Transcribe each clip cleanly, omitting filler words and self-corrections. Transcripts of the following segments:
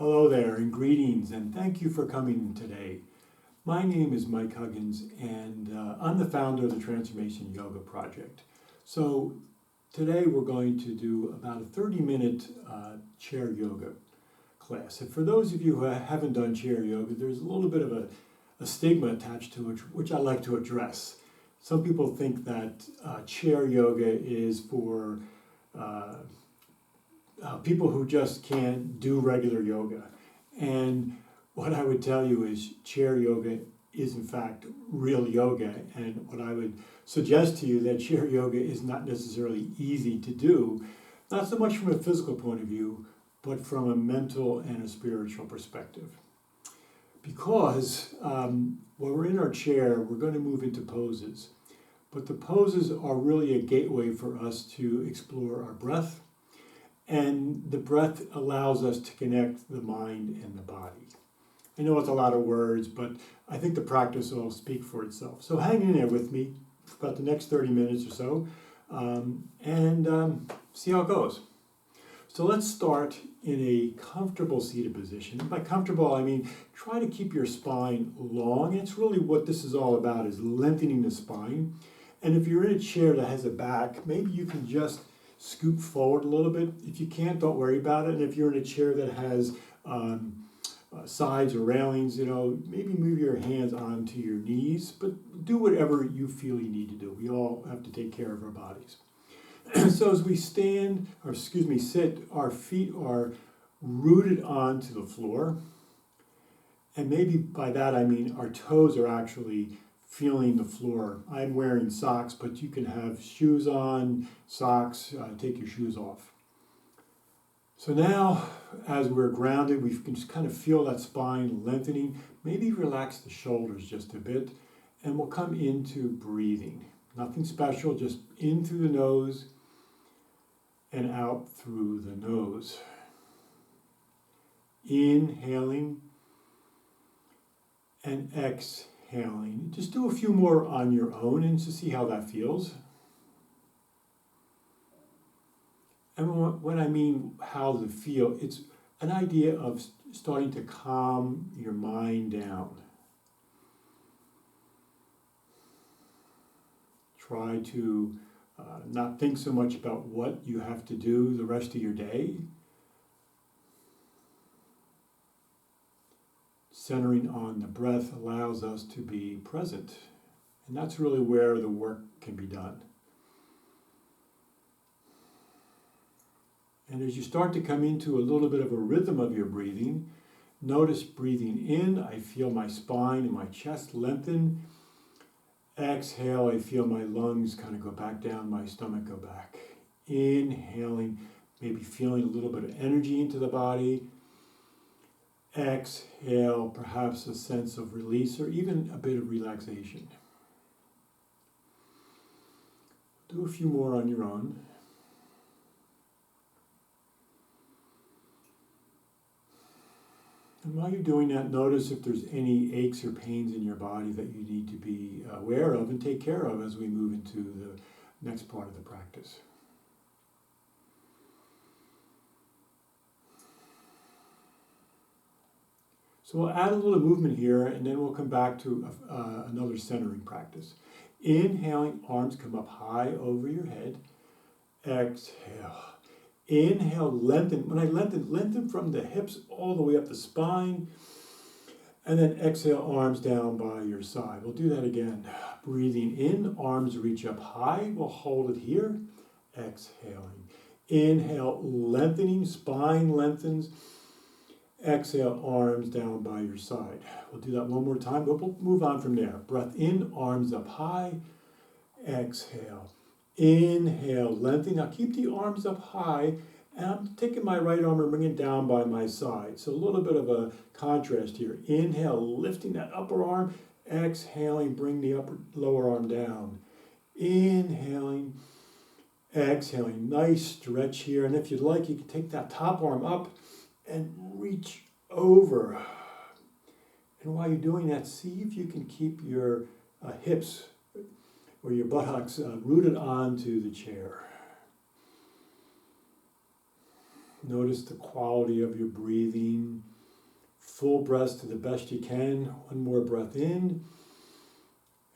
Hello there, and greetings, and thank you for coming today. My name is Mike Huggins, and I'm the founder of the Transformation Yoga Project. So today we're going to do about a 30-minute chair yoga class. And for those of you who haven't done chair yoga, there's a little bit of a stigma attached to it, which I like to address. Some people think that chair yoga is for people who just can't do regular yoga. And what I would tell you is chair yoga is in fact real yoga. And what I would suggest to you that chair yoga is not necessarily easy to do, not so much from a physical point of view, but from a mental and a spiritual perspective. Because when we're in our chair, we're going to move into poses. But the poses are really a gateway for us to explore our breath. And the breath allows us to connect the mind and the body. I know it's a lot of words, but I think the practice will speak for itself. So hang in there with me for about the next 30 minutes or so and see how it goes. So let's start in a comfortable seated position. By comfortable, I mean try to keep your spine long. It's really what this is all about, is lengthening the spine. And if you're in a chair that has a back, maybe you can just scoot forward a little bit. If you can't, don't worry about it. And if you're in a chair that has sides or railings, maybe move your hands onto your knees, but do whatever you feel you need to do. We all have to take care of our bodies. So as we sit, our feet are rooted onto the floor. And maybe by that I mean our toes are actually feeling the floor. I'm wearing socks, but you can have shoes on, socks, take your shoes off. So now, as we're grounded, we can just kind of feel that spine lengthening. Maybe relax the shoulders just a bit, and we'll come into breathing. Nothing special, just in through the nose and out through the nose. Inhaling and exhaling. Just do a few more on your own and to see how that feels. And when I mean how to feel, it's an idea of starting to calm your mind down. Try to not think so much about what you have to do the rest of your day. Centering on the breath allows us to be present. And that's really where the work can be done. And as you start to come into a little bit of a rhythm of your breathing, notice breathing in, I feel my spine and my chest lengthen. Exhale, I feel my lungs kind of go back down, my stomach go back. Inhaling, maybe feeling a little bit of energy into the body. Exhale, perhaps a sense of release or even a bit of relaxation. Do a few more on your own. And while you're doing that, notice if there's any aches or pains in your body that you need to be aware of and take care of as we move into the next part of the practice. So we'll add a little movement here, and then we'll come back to another centering practice. Inhaling, arms come up high over your head. Exhale. Inhale, lengthen. When I lengthen from the hips all the way up the spine. And then exhale, arms down by your side. We'll do that again. Breathing in, arms reach up high. We'll hold it here. Exhaling. Inhale, lengthening, spine lengthens. Exhale, arms down by your side. We'll do that one more time, but we'll move on from there. Breath in, arms up high. Exhale. Inhale, lengthen. Now keep the arms up high, and I'm taking my right arm and bringing it down by my side. So a little bit of a contrast here. Inhale, lifting that upper arm. Exhaling, bring the lower arm down. Inhaling, exhaling. Nice stretch here. And if you'd like, you can take that top arm up and reach over. And while you're doing that, see if you can keep your hips or your buttocks rooted onto the chair. Notice the quality of your breathing. full breaths to the best you can. One more breath in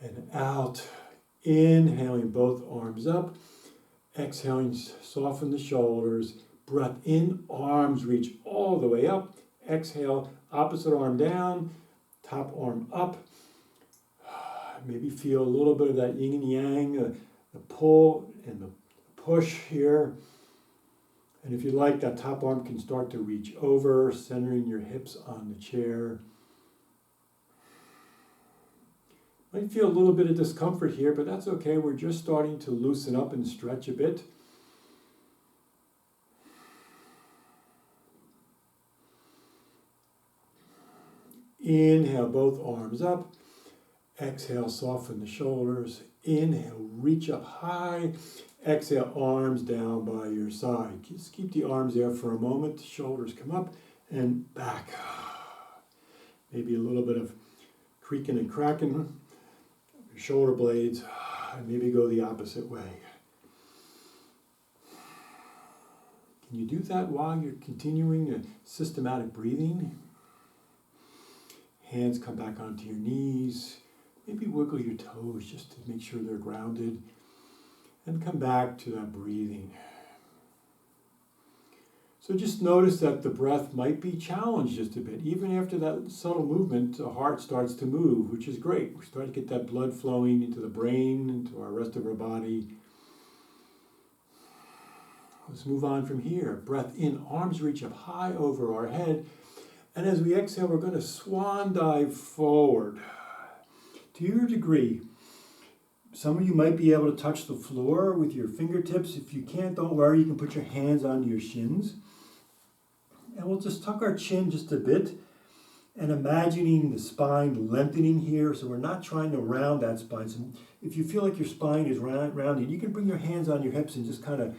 and out. Inhaling both arms up. Exhaling, soften the shoulders. Breath in, arms reach all the way up. Exhale, opposite arm down, top arm up. Maybe feel a little bit of that yin and yang, the pull and the push here. And if you like, that top arm can start to reach over, centering your hips on the chair. Might feel a little bit of discomfort here, but that's okay. We're just starting to loosen up and stretch a bit. Inhale, both arms up. Exhale, soften the shoulders. Inhale, reach up high. Exhale, arms down by your side. Just keep the arms there for a moment. Shoulders come up and back. Maybe a little bit of creaking and cracking. Your shoulder blades. And maybe go the opposite way. Can you do that while you're continuing a systematic breathing? Hands come back onto your knees. Maybe wiggle your toes just to make sure they're grounded. And come back to that breathing. So just notice that the breath might be challenged just a bit. Even after that subtle movement, the heart starts to move, which is great. We start to get that blood flowing into the brain, into our rest of our body. Let's move on from here. Breath in, arms reach up high over our head. And as we exhale, we're going to swan dive forward. To your degree, some of you might be able to touch the floor with your fingertips. If you can't, don't worry. You can put your hands on your shins. And we'll just tuck our chin just a bit and imagining the spine lengthening here. So we're not trying to round that spine. So if you feel like your spine is rounded, you can bring your hands on your hips and just kind of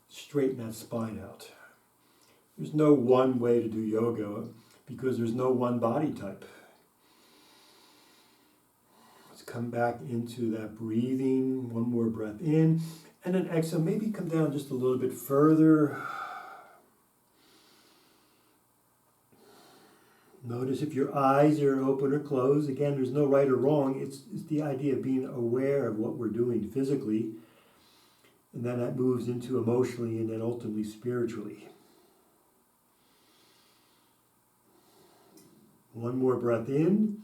straighten that spine out. There's no one way to do yoga because there's no one body type. Let's come back into that breathing. One more breath in. And then exhale. Maybe come down just a little bit further. Notice if your eyes are open or closed. Again, there's no right or wrong. It's the idea of being aware of what we're doing physically. And then that moves into emotionally and then ultimately spiritually. One more breath in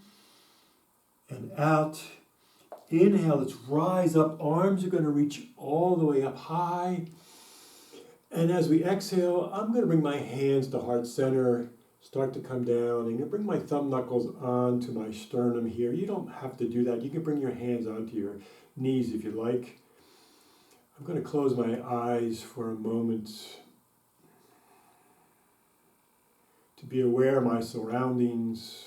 and out. Inhale, let's rise up. Arms are going to reach all the way up high. And as we exhale, I'm going to bring my hands to heart center, start to come down. I'm going to bring my thumb knuckles onto my sternum here. You don't have to do that. You can bring your hands onto your knees if you like. I'm going to close my eyes for a moment to be aware of my surroundings,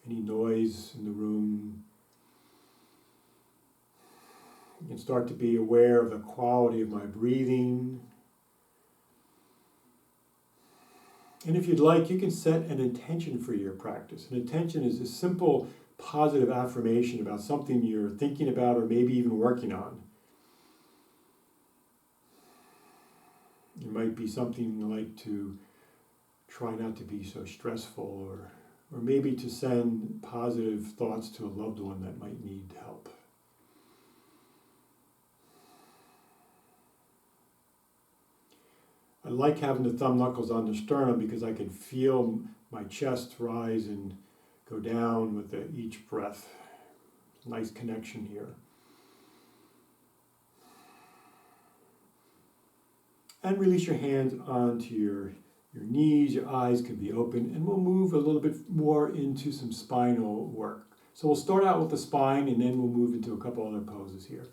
any noise in the room. You can start to be aware of the quality of my breathing. And if you'd like, you can set an intention for your practice. An intention is a simple positive affirmation about something you're thinking about or maybe even working on. It might be something like to try not to be so stressful, or maybe to send positive thoughts to a loved one that might need help. I like having the thumb knuckles on the sternum because I can feel my chest rise and go down with each breath. Nice connection here. And release your hands onto your knees. Your eyes can be open, and we'll move a little bit more into some spinal work. So we'll start out with the spine, and then we'll move into a couple other poses here.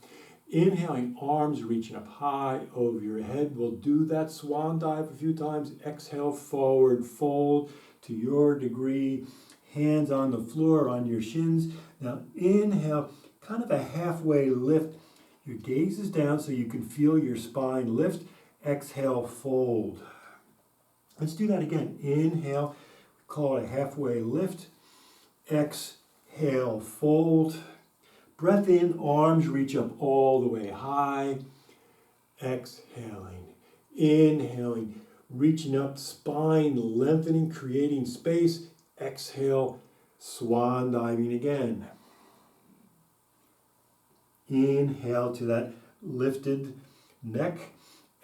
Inhaling, arms reaching up high over your head. We'll do that swan dive a few times. Exhale, forward fold to your degree. Hands on the floor, on your shins. Now inhale, kind of a halfway lift. Your gaze is down so you can feel your spine lift. Exhale, fold. Let's do that again. Inhale, call it a halfway lift. Exhale, fold. Breath in, arms reach up all the way high. Exhaling. Inhaling, reaching up, spine lengthening, creating space. Exhale, swan diving again. Inhale to that lifted neck.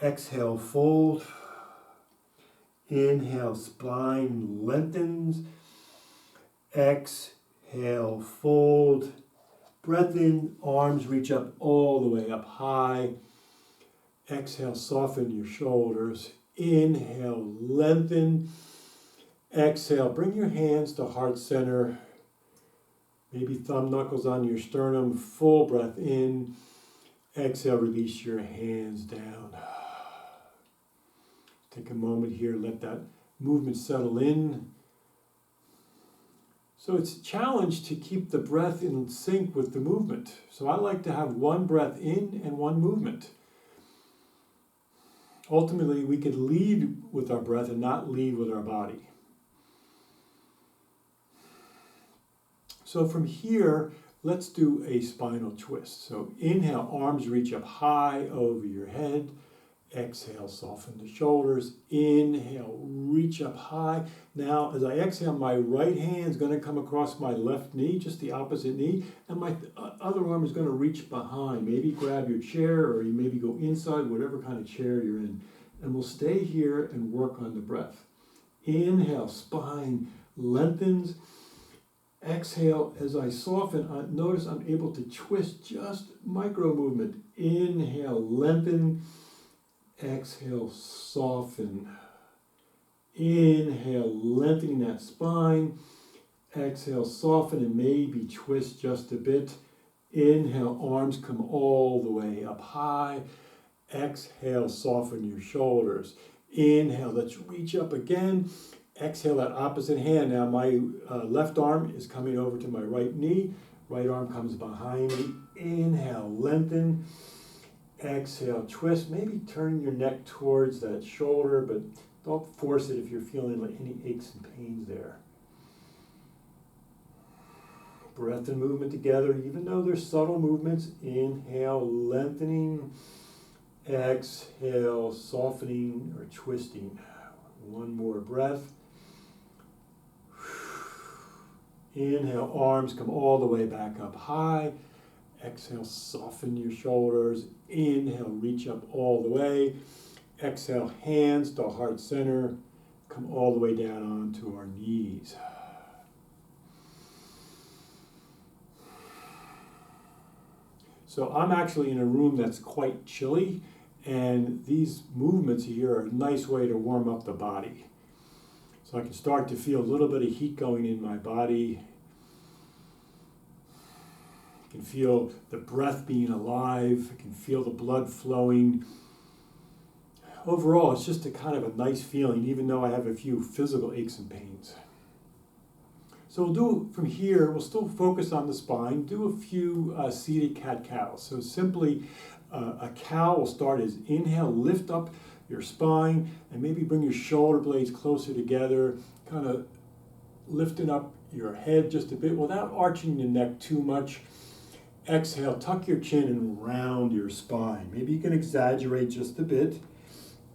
Exhale, fold. Inhale, spine lengthens. Exhale, fold. Breath in, arms reach up all the way up high. Exhale, soften your shoulders. Inhale, lengthen. Exhale, bring your hands to heart center. Maybe thumb knuckles on your sternum. Full breath in. Exhale, release your hands down. Take a moment here, let that movement settle in. So it's a challenge to keep the breath in sync with the movement. So I like to have one breath in and one movement. Ultimately, we could lead with our breath and not lead with our body. So from here, let's do a spinal twist. So inhale, arms reach up high over your head. Exhale, soften the shoulders. Inhale, reach up high. Now, as I exhale, my right hand is going to come across my left knee, just the opposite knee, and my other arm is going to reach behind. Maybe grab your chair, or you maybe go inside, whatever kind of chair you're in. And we'll stay here and work on the breath. Inhale, spine lengthens. Exhale, as I soften, notice I'm able to twist, just micro movement. Inhale, lengthen. Exhale, soften. Inhale, lengthening that spine. Exhale, soften and maybe twist just a bit. Inhale, arms come all the way up high. Exhale, soften your shoulders. Inhale, let's reach up again. Exhale, that opposite hand. Now my left arm is coming over to my right knee. Right arm comes behind me. Inhale, lengthen. Exhale, twist. Maybe turn your neck towards that shoulder, but don't force it if you're feeling like any aches and pains there. Breath and movement together, even though there's subtle movements. Inhale, lengthening. Exhale, softening or twisting. One more breath. Inhale, arms come all the way back up high. Exhale, soften your shoulders. Inhale, reach up all the way. Exhale, hands to heart center. Come all the way down onto our knees. So I'm actually in a room that's quite chilly, and these movements here are a nice way to warm up the body. So I can start to feel a little bit of heat going in my body. I can feel the breath being alive. I can feel the blood flowing. Overall, it's just a kind of a nice feeling, even though I have a few physical aches and pains. So we'll do from here, we'll still focus on the spine, do a few seated cat-cows. So simply a cow will start as inhale, lift up your spine, and maybe bring your shoulder blades closer together, kind of lifting up your head just a bit without arching the neck too much. Exhale, tuck your chin and round your spine. Maybe you can exaggerate just a bit.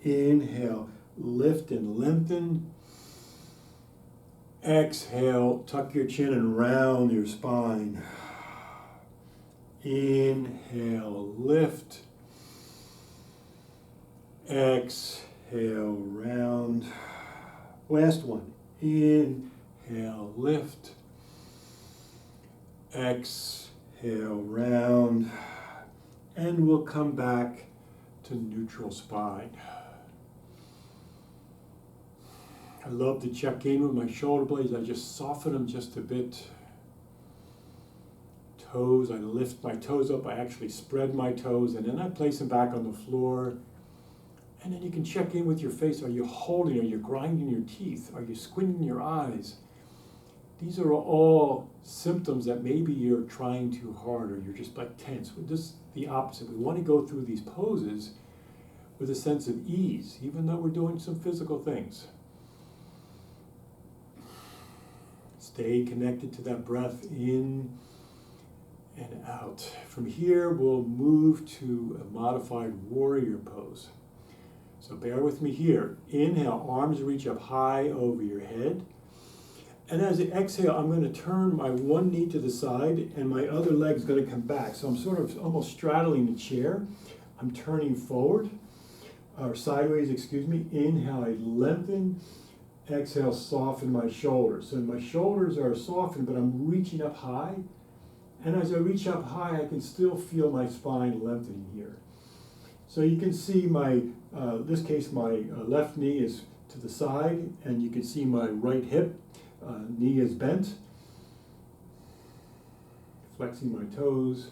Inhale, lift and lengthen. Exhale, tuck your chin and round your spine. Inhale, lift. Exhale, round. Last one. Inhale, lift. Exhale, round. And we'll come back to neutral spine. I love to check in with my shoulder blades. I just soften them just a bit. Toes, I lift my toes up. I actually spread my toes, and then I place them back on the floor. And then you can check in with your face. Are you holding? Are you grinding your teeth? Are you squinting your eyes? These are all symptoms that maybe you're trying too hard or you're just like tense. We're just the opposite. We want to go through these poses with a sense of ease, even though we're doing some physical things. Stay connected to that breath in and out. From here, we'll move to a modified warrior pose. So bear with me here. Inhale, arms reach up high over your head. And as I exhale, I'm going to turn my one knee to the side and my other leg's going to come back. So I'm sort of almost straddling the chair. I'm turning forward, or sideways, excuse me. Inhale, I lengthen. Exhale, soften my shoulders. So my shoulders are softened, but I'm reaching up high. And as I reach up high, I can still feel my spine lengthening here. So you can see my, this case, my left knee is to the side, and you can see my right hip, knee is bent. Flexing my toes.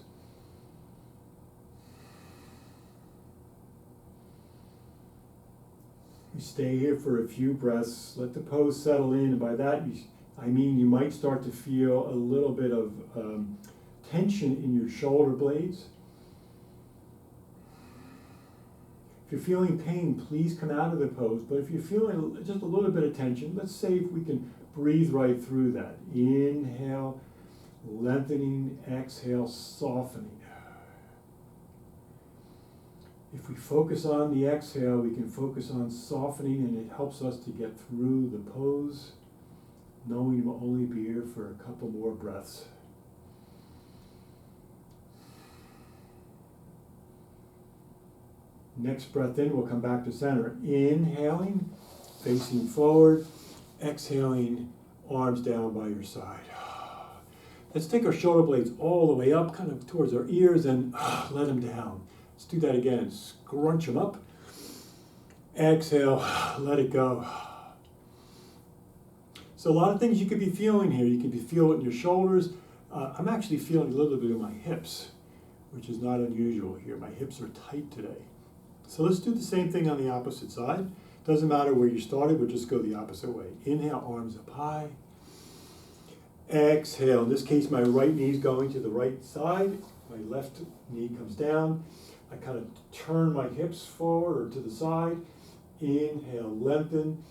You stay here for a few breaths, let the pose settle in, and by that I mean you might start to feel a little bit of tension in your shoulder blades. If you're feeling pain, please come out of the pose, but if you're feeling just a little bit of tension, let's see if we can breathe right through that. Inhale, lengthening, exhale, softening. If we focus on the exhale, we can focus on softening, and it helps us to get through the pose, knowing we'll only be here for a couple more breaths. Next breath in, we'll come back to center. Inhaling, facing forward, exhaling, arms down by your side. Let's take our shoulder blades all the way up, kind of towards our ears, and let them down. Let's do that again. Scrunch them up. Exhale, let it go. So a lot of things you could be feeling here. You could be feeling it in your shoulders. I'm actually feeling a little bit in my hips, which is not unusual here. My hips are tight today. So let's do the same thing on the opposite side. Doesn't matter where you started, we'll just go the opposite way. Inhale, arms up high. Exhale. In this case, my right knee is going to the right side. My left knee comes down. I kind of turn my hips forward or to the side. Inhale, lengthen.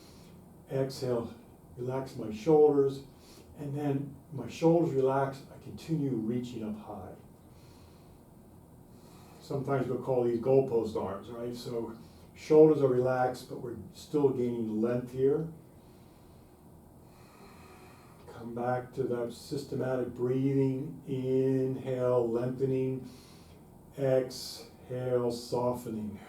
Exhale, relax my shoulders. And then my shoulders relax, I continue reaching up high. Sometimes we'll call these goalpost arms, right? So shoulders are relaxed, but we're still gaining length here. Come back to that systematic breathing. Inhale, lengthening. Exhale, softening.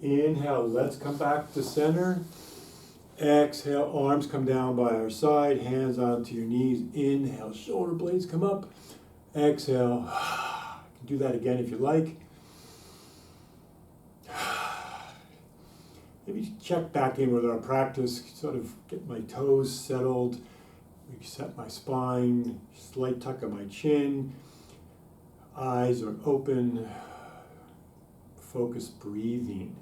Inhale, let's come back to center. Exhale, arms come down by our side, hands onto your knees. Inhale, shoulder blades come up. Exhale, you can do that again if you like. Maybe check back in with our practice, sort of get my toes settled, reset my spine, slight tuck of my chin, eyes are open, focus breathing.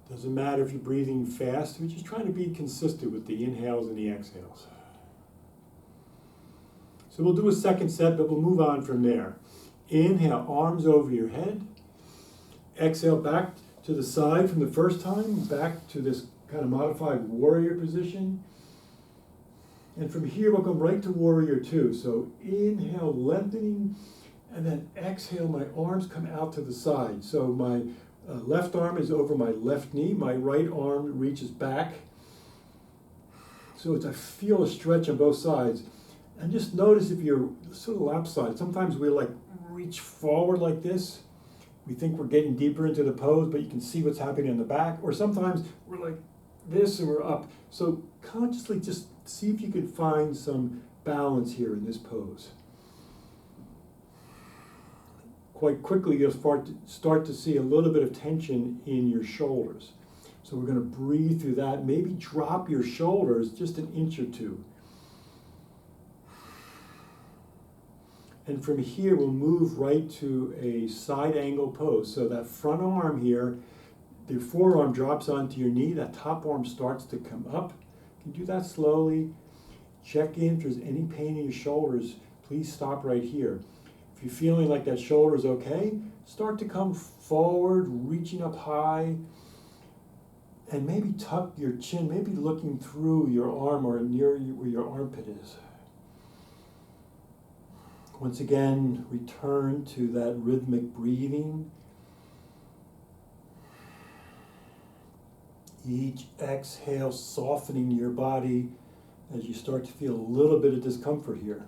Doesn't matter if you're breathing fast, we're just trying to be consistent with the inhales and the exhales. So we'll do a second set, but we'll move on from there. Inhale, arms over your head. Exhale, back to the side from the first time, back to this kind of modified warrior position. And from here, we'll come right to warrior two. So inhale, lengthening, and then exhale, my arms come out to the side. So my left arm is over my left knee. My right arm reaches back. So I feel a stretch on both sides. And just notice if you're sort of lap side, sometimes we like reach forward like this. We think we're getting deeper into the pose, but you can see what's happening in the back. Or sometimes we're like this and we're up. So consciously just see if you can find some balance here in this pose. Quite quickly, you'll start to see a little bit of tension in your shoulders. So we're going to breathe through that. Maybe drop your shoulders just an inch or two. And from here, we'll move right to a side angle pose. So that front arm here, the forearm drops onto your knee. That top arm starts to come up. You can do that slowly. Check in if there's any pain in your shoulders. Please stop right here. If you're feeling like that shoulder is okay, start to come forward, reaching up high, and maybe tuck your chin, maybe looking through your arm or near where your armpit is. Once again, return to that rhythmic breathing. Each exhale softening your body as you start to feel a little bit of discomfort here.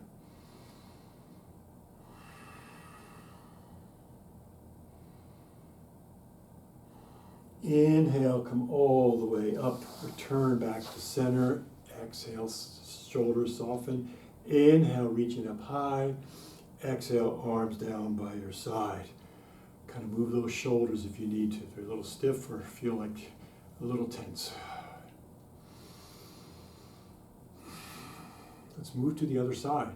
Inhale, come all the way up, return back to center. Exhale, shoulders soften. Inhale, reaching up high. Exhale, arms down by your side. Kind of move those shoulders if you need to. If they're a little stiff or feel like a little tense. Let's move to the other side.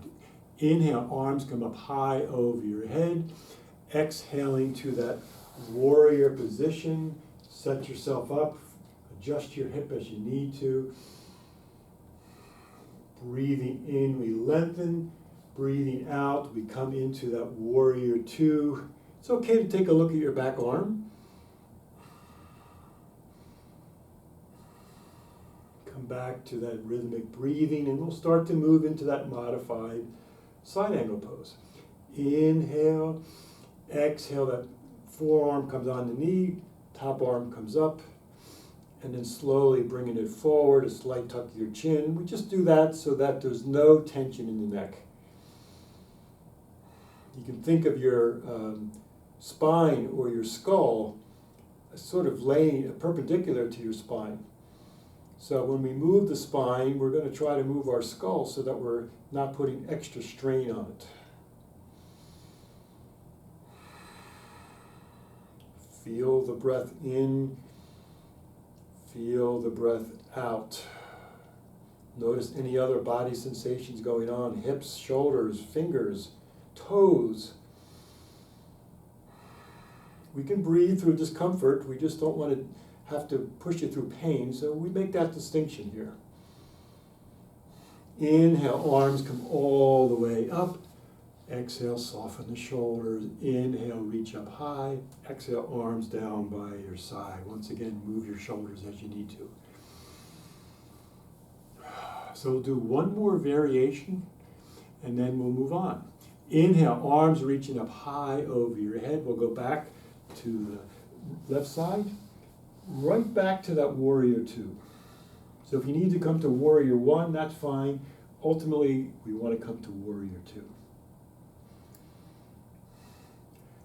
Inhale, arms come up high over your head. Exhaling to that warrior position. Set yourself up. Adjust your hip as you need to. Breathing in, we lengthen. Breathing out, we come into that warrior two. It's okay to take a look at your back arm. Come back to that rhythmic breathing, and we'll start to move into that modified side angle pose. Inhale, exhale, that forearm comes on the knee, top arm comes up, and then slowly bringing it forward, a slight tuck of your chin. We just do that so that there's no tension in the neck. You can think of your spine or your skull as sort of laying perpendicular to your spine. So when we move the spine, we're going to try to move our skull so that we're not putting extra strain on it. Feel the breath in, feel the breath out. Notice any other body sensations going on, hips, shoulders, fingers, toes. We can breathe through discomfort, we just don't want to have to push it through pain, so we make that distinction here. Inhale, arms come all the way up. Exhale, soften the shoulders. Inhale, reach up high. Exhale, arms down by your side. Once again, move your shoulders as you need to. So we'll do one more variation, and then we'll move on. Inhale, arms reaching up high over your head. We'll go back to the left side, right back to that warrior two. So if you need to come to warrior one, that's fine. Ultimately, we want to come to warrior two.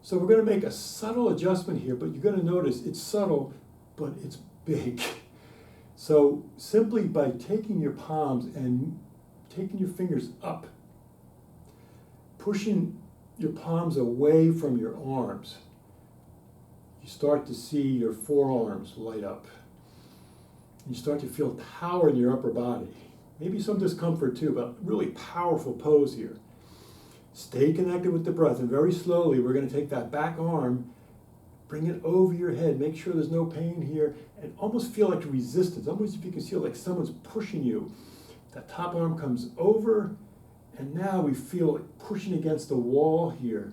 So we're going to make a subtle adjustment here, but you're going to notice it's subtle, but it's big. So simply by taking your palms and taking your fingers up, pushing your palms away from your arms, you start to see your forearms light up. You start to feel power in your upper body. Maybe some discomfort too, but really powerful pose here. Stay connected with the breath, and very slowly we're going to take that back arm, bring it over your head, make sure there's no pain here, and almost feel like resistance, almost if you can feel like someone's pushing you. That top arm comes over, and now we feel it pushing against the wall here,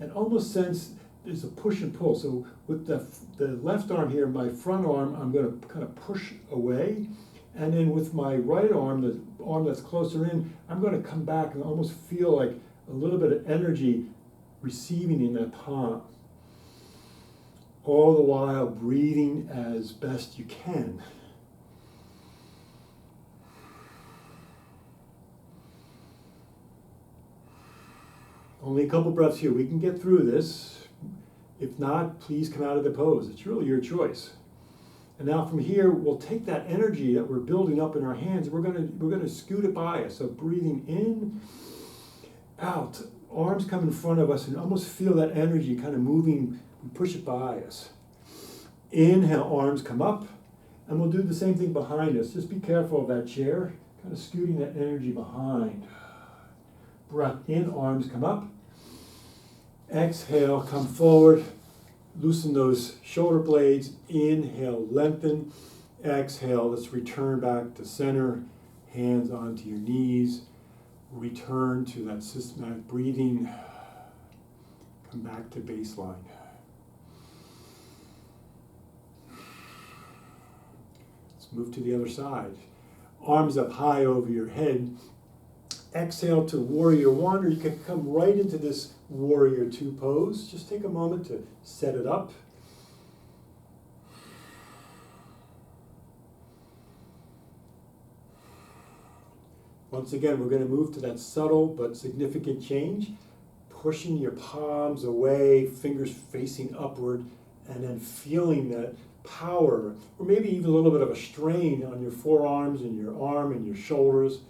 and almost sense there's a push and pull. So with the left arm here, my front arm, I'm going to kind of push away, and then with my right arm, the arm that's closer in, I'm going to come back and almost feel like a little bit of energy receiving in that palm. All the while breathing as best you can. Only a couple breaths here. We can get through this. If not, please come out of the pose. It's really your choice. And now from here, we'll take that energy that we're building up in our hands, and we're gonna scoot it by us. So breathing in, out, arms come in front of us, and almost feel that energy kind of moving. We push it by us. Inhale, arms come up, and we'll do the same thing behind us. Just be careful of that chair, kind of scooting that energy behind. Breath in, arms come up. Exhale, come forward. Loosen those shoulder blades. Inhale, lengthen. Exhale, let's return back to center. Hands onto your knees. Return to that systematic breathing. Come back to baseline. Let's move to the other side. Arms up high over your head. Exhale to warrior one, or you can come right into this warrior two pose. Just take a moment to set it up. Once again, we're going to move to that subtle but significant change, pushing your palms away, fingers facing upward, and then feeling that power, or maybe even a little bit of a strain on your forearms and your arm and your shoulders.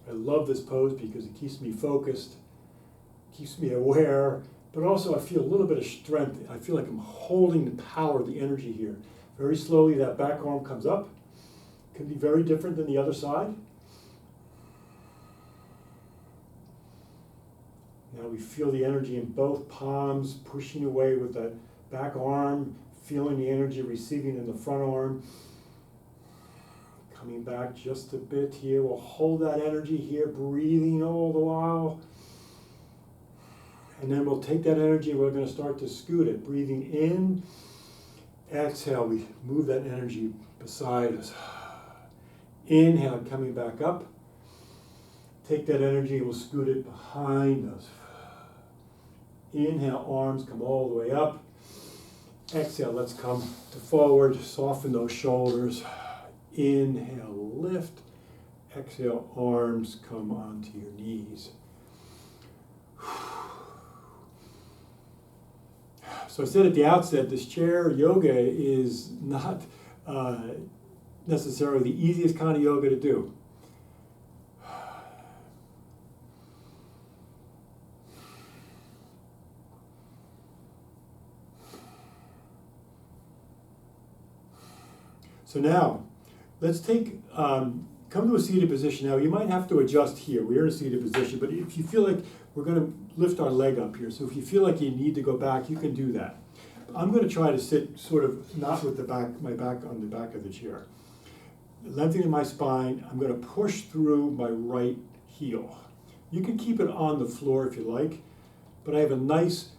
I love this pose because it keeps me focused, keeps me aware, but also I feel a little bit of strength. I feel like I'm holding the power, the energy here. Very slowly, that back arm comes up. Can be very different than the other side. Now we feel the energy in both palms, pushing away with that back arm, feeling the energy receiving in the front arm. Coming back just a bit here. We'll hold that energy here, breathing all the while. And then we'll take that energy and we're going to start to scoot it. Breathing in, exhale, we move that energy beside us. Inhale, coming back up. Take that energy and we'll scoot it behind us. Inhale, arms come all the way up. Exhale, let's come to forward, soften those shoulders. Inhale, lift. Exhale, arms come onto your knees. So I said at the outset, this chair yoga is not necessarily the easiest kind of yoga to do. So now, let's take, come to a seated position. Now, you might have to adjust here. We're in a seated position, but if you feel like we're going to lift our leg up here, so if you feel like you need to go back, you can do that. I'm going to try to sit sort of not with my back on the back of the chair. Lengthening my spine, I'm going to push through my right heel. You can keep it on the floor if you like, but I have a nice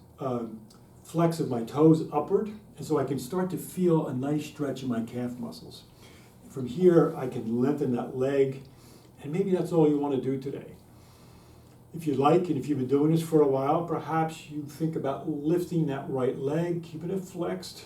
flex of my toes upward, and so I can start to feel a nice stretch in my calf muscles. From here, I can lengthen that leg, and maybe that's all you want to do today. If you'd like, and if you've been doing this for a while, perhaps you think about lifting that right leg, keeping it flexed.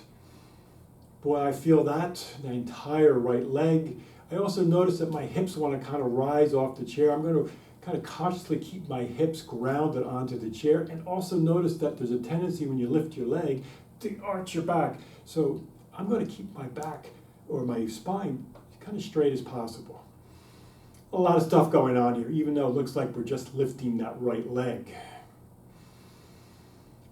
Boy, I feel that, the entire right leg. I also notice that my hips want to kind of rise off the chair. I'm going to kind of consciously keep my hips grounded onto the chair, and also notice that there's a tendency when you lift your leg to arch your back. So I'm going to keep my back or my spine kind of straight as possible. A lot of stuff going on here, even though it looks like we're just lifting that right leg.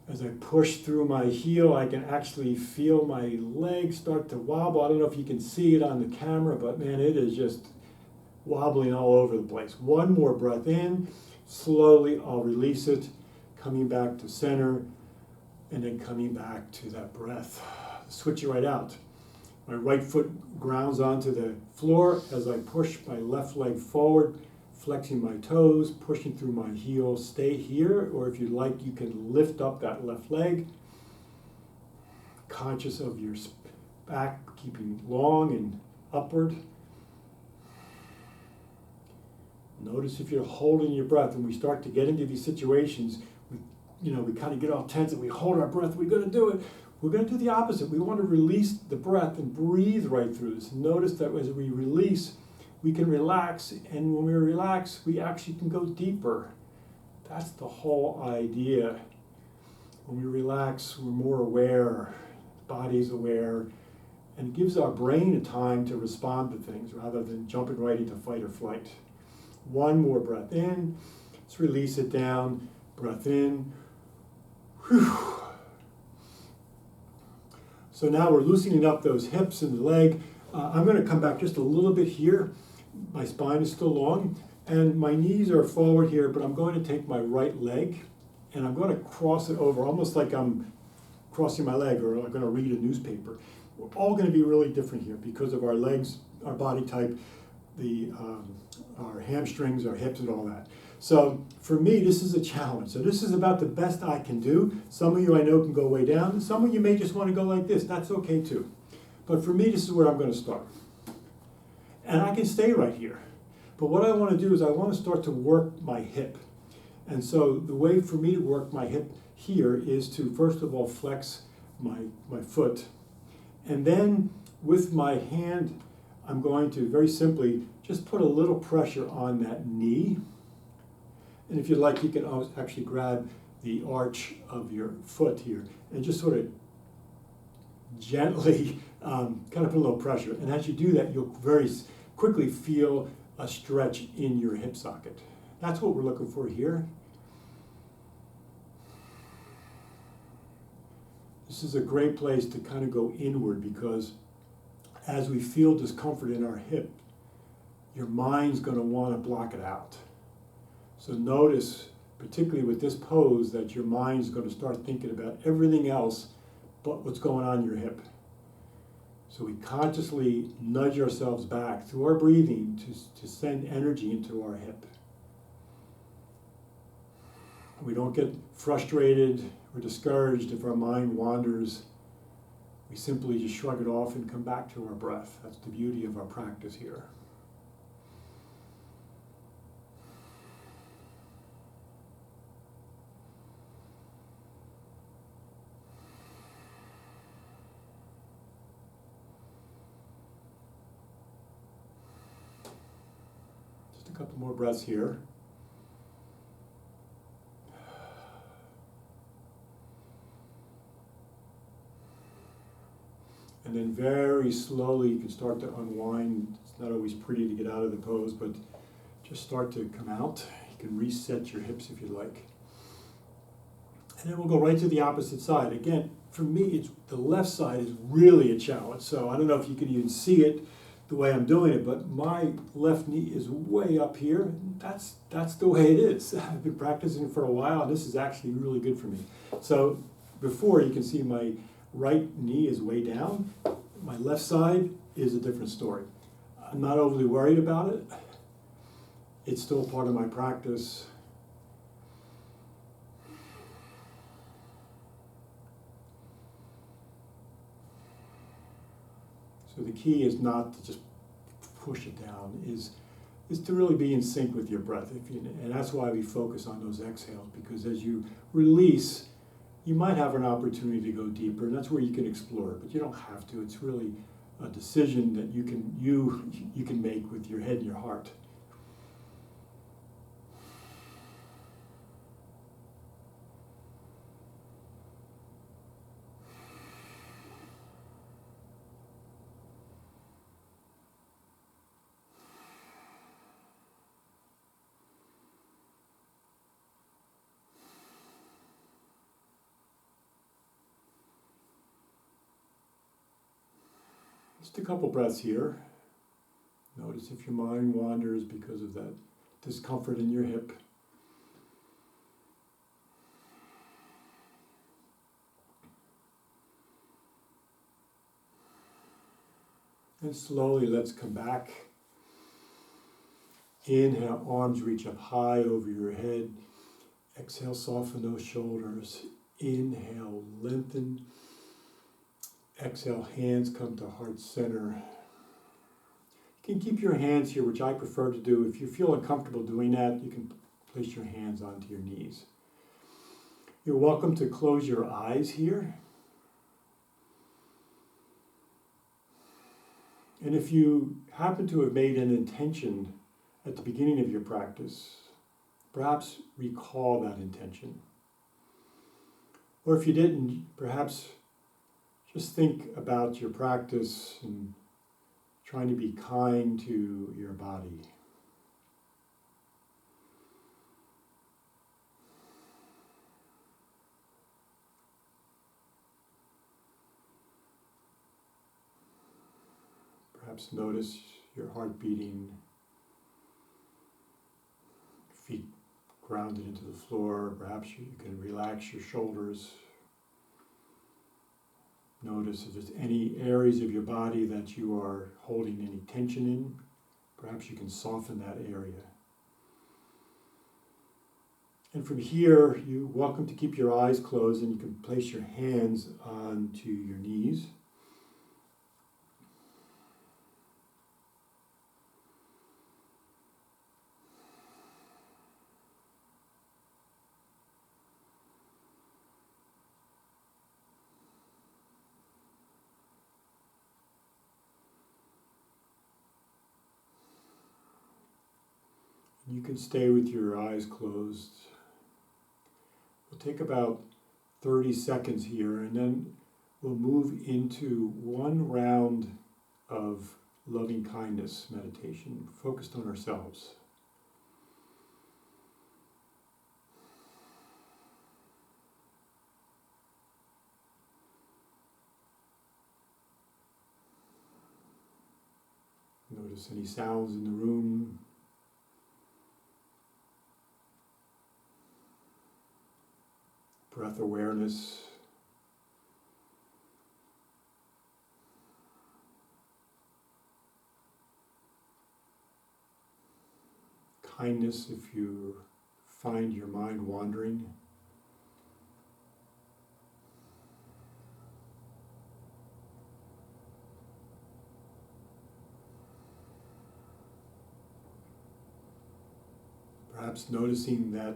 As I push through my heel, I can actually feel my leg start to wobble. I don't know if you can see it on the camera, but man, it is just wobbling all over the place. One more breath in. Slowly, I'll release it, coming back to center, and then coming back to that breath. Switch it right out. My right foot grounds onto the floor as I push my left leg forward, flexing my toes, pushing through my heel. Stay here, or if you'd like, you can lift up that left leg. Conscious of your back, keeping long and upward. Notice if you're holding your breath. When we start to get into these situations, we kind of get all tense and we hold our breath. We're going to do it. We're going to do the opposite. We want to release the breath and breathe right through this. Notice that as we release, we can relax, and when we relax, we actually can go deeper. That's the whole idea. When we relax, we're more aware, the body's aware, and it gives our brain a time to respond to things rather than jumping right into fight or flight. One more breath in. Let's release it down. Breath in. Whew. So now we're loosening up those hips and the leg. I'm going to come back just a little bit here. My spine is still long, and my knees are forward here, but I'm going to take my right leg, and I'm going to cross it over, almost like I'm crossing my leg, or I'm going to read a newspaper. We're all going to be really different here because of our legs, our body type, our hamstrings, our hips, and all that. So for me, this is a challenge. So this is about the best I can do. Some of you I know can go way down. Some of you may just want to go like this. That's okay too. But for me, this is where I'm going to start. And I can stay right here. But what I want to do is I want to start to work my hip. And so the way for me to work my hip here is to, first of all, flex my foot. And then with my hand, I'm going to very simply just put a little pressure on that knee. And if you'd like, you can actually grab the arch of your foot here and just sort of gently kind of put a little pressure. And as you do that, you'll very quickly feel a stretch in your hip socket. That's what we're looking for here. This is a great place to kind of go inward, because as we feel discomfort in our hip, your mind's going to want to block it out. So notice, particularly with this pose, that your mind's going to start thinking about everything else but what's going on in your hip. So we consciously nudge ourselves back through our breathing to send energy into our hip. We don't get frustrated or discouraged if our mind wanders. We simply just shrug it off and come back to our breath. That's the beauty of our practice here. Just a couple more breaths here. And then very slowly you can start to unwind. It's not always pretty to get out of the pose, but just start to come out. You can reset your hips if you like. And then we'll go right to the opposite side. Again, for me, the left side is really a challenge. So I don't know if you can even see it the way I'm doing it, but my left knee is way up here. That's the way it is. I've been practicing for a while, and this is actually really good for me. So before, you can see my right knee is way down. My left side is a different story. I'm not overly worried about it. It's still part of my practice. So the key is not to just push it down, is to really be in sync with your breath. And that's why we focus on those exhales, because as you release, you might have an opportunity to go deeper, and that's where you can explore it, but you don't have to. It's really a decision that you can make with your head and your heart. Just a couple breaths here. Notice if your mind wanders because of that discomfort in your hip. And slowly let's come back. Inhale, arms reach up high over your head. Exhale, soften those shoulders. Inhale, lengthen. Exhale, hands come to heart center. You can keep your hands here, which I prefer to do. If you feel uncomfortable doing that, you can place your hands onto your knees. You're welcome to close your eyes here. And if you happen to have made an intention at the beginning of your practice, perhaps recall that intention. Or if you didn't, perhaps just think about your practice and trying to be kind to your body. Perhaps notice your heart beating, feet grounded into the floor. Perhaps you can relax your shoulders. Notice if there's any areas of your body that you are holding any tension in. Perhaps you can soften that area. And from here, you're welcome to keep your eyes closed, and you can place your hands onto your knees. You can stay with your eyes closed. We'll take about 30 seconds here, and then we'll move into one round of loving kindness meditation focused on ourselves. Notice any sounds in the room. Breath awareness. Kindness if you find your mind wandering. Perhaps noticing that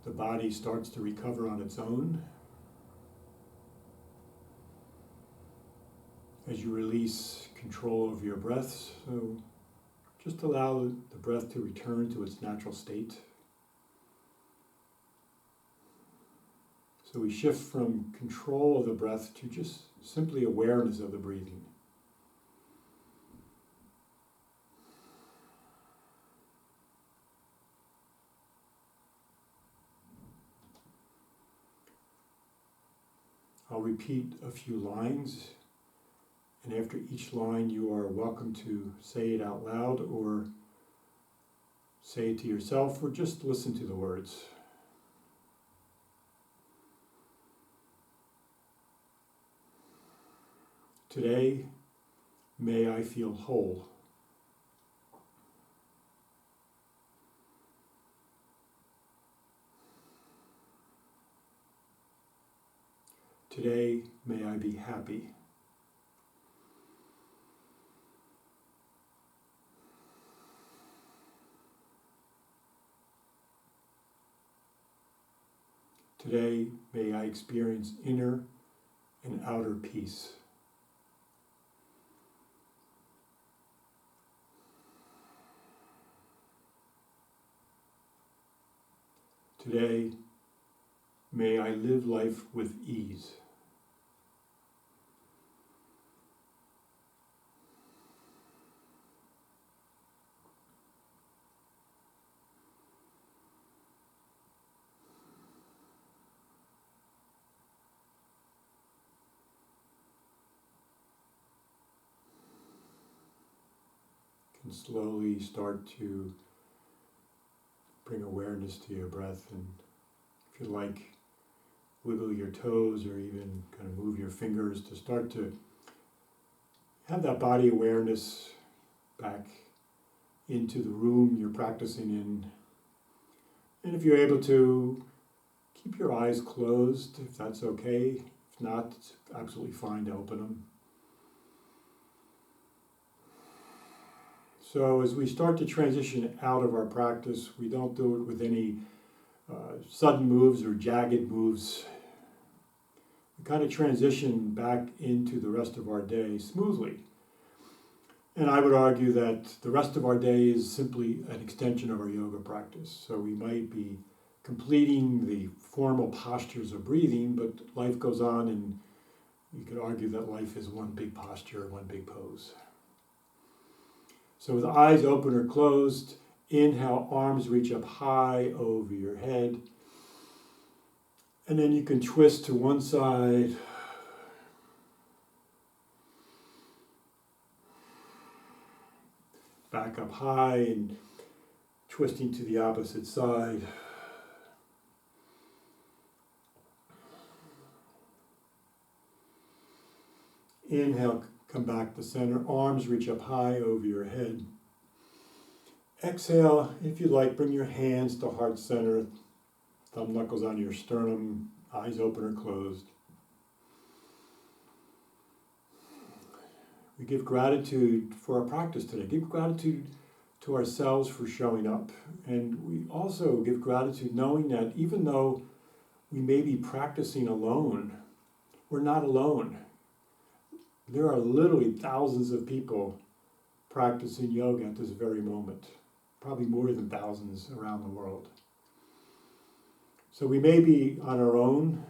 the body starts to recover on its own as you release control over your breath. So just allow the breath to return to its natural state. So we shift from control of the breath to just simply awareness of the breathing. I'll repeat a few lines, and after each line you are welcome to say it out loud or say it to yourself or just listen to the words. Today, may I feel whole. Today, may I be happy. Today, may I experience inner and outer peace. Today, may I live life with ease. You can slowly start to bring awareness to your breath, and if you like, wiggle your toes or even kind of move your fingers to start to have that body awareness back into the room you're practicing in. And if you're able to, keep your eyes closed if that's okay. If not, it's absolutely fine to open them. So as we start to transition out of our practice, we don't do it with any sudden moves or jagged moves. We kind of transition back into the rest of our day smoothly. And I would argue that the rest of our day is simply an extension of our yoga practice. So we might be completing the formal postures of breathing, but life goes on, and you could argue that life is one big posture, one big pose. So with eyes open or closed, inhale, arms reach up high over your head. And then you can twist to one side. Back up high and twisting to the opposite side. Inhale, come back to center. Arms reach up high over your head. Exhale, if you'd like, bring your hands to heart center, thumb knuckles on your sternum, eyes open or closed. We give gratitude for our practice today. Give gratitude to ourselves for showing up. And we also give gratitude knowing that even though we may be practicing alone, we're not alone. There are literally thousands of people practicing yoga at this very moment, probably more than thousands around the world. So we may be on our own,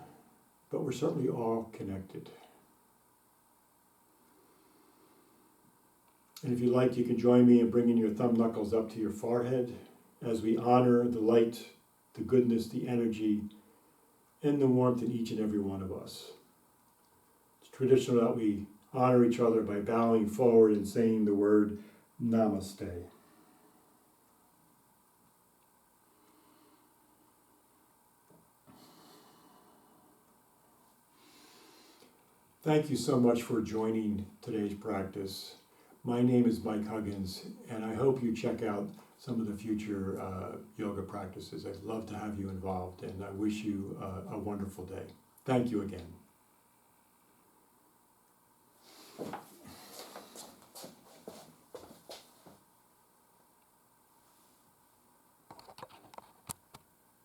but we're certainly all connected. And if you like, you can join me in bringing your thumb knuckles up to your forehead as we honor the light, the goodness, the energy, and the warmth in each and every one of us. It's traditional that we honor each other by bowing forward and saying the word Namaste. Thank you so much for joining today's practice. My name is Mike Huggins, and I hope you check out some of the future yoga practices. I'd love to have you involved, and I wish you a wonderful day. Thank you again.